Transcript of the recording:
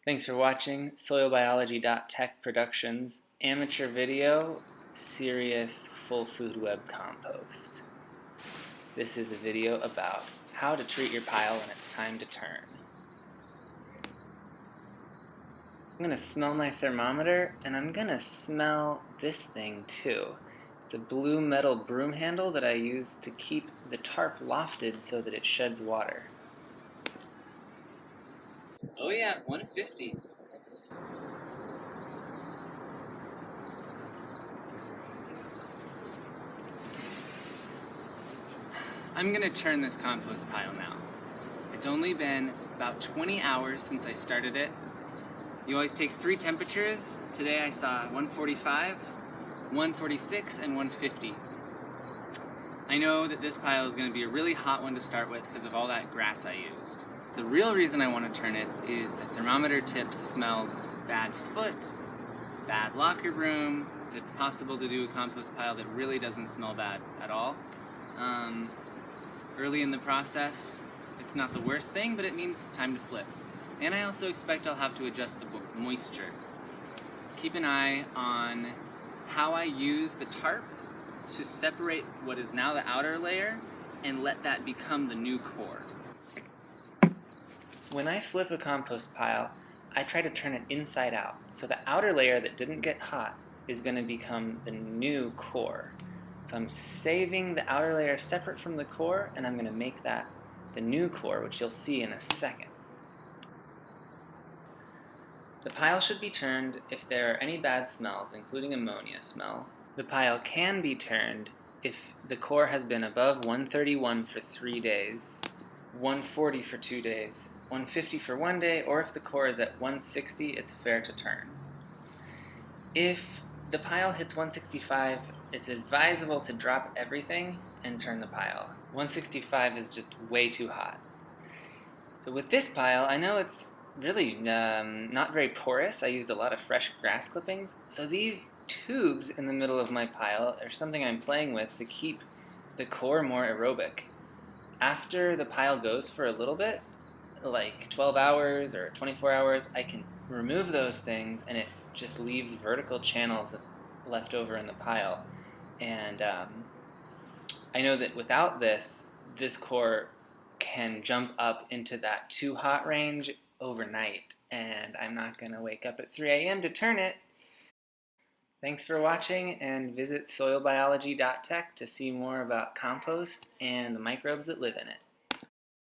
Thanks for watching soilbiology.tech Productions amateur video, serious full food web compost. This is a video about how to treat your pile when it's time to turn. I'm going to smell my thermometer, and I'm going to smell this thing too. It's a blue metal broom handle that I use to keep the tarp lofted so that it sheds water. Oh yeah, 150. I'm gonna turn this compost pile now. It's only been about 20 hours since I started it. You always take 3 temperatures. Today I saw 145, 146, and 150. I know that this pile is gonna be a really hot one to start with because of all that grass I used. The real reason I want to turn it is the thermometer tips smell bad foot, bad locker broom. It's possible to do a compost pile that really doesn't smell bad at all. Early in the process, it's not the worst thing, but it means time to flip. And I also expect I'll have to adjust the moisture. Keep an eye on how I use the tarp to separate what is now the outer layer and let that become the new core. When I flip a compost pile, I try to turn it inside out. So the outer layer that didn't get hot is going to become the new core. So I'm saving the outer layer separate from the core, and I'm going to make that the new core, which you'll see in a second. The pile should be turned if there are any bad smells, including ammonia smell. The pile can be turned if the core has been above 131 for 3 days, 140 for 2 days, 150 for 1 day, or if the core is at 160, it's fair to turn. If the pile hits 165, it's advisable to drop everything and turn the pile. 165 is just way too hot. So with this pile, I know it's really not very porous. I used a lot of fresh grass clippings. So these tubes in the middle of my pile are something I'm playing with to keep the core more aerobic. After the pile goes for a little bit, like 12 hours or 24 hours, I can remove those things and it just leaves vertical channels left over in the pile. And I know that without this core can jump up into that too hot range overnight, and I'm not going to wake up at 3 a.m. to turn it. Thanks for watching, and visit soilbiology.tech to see more about compost and the microbes that live in it.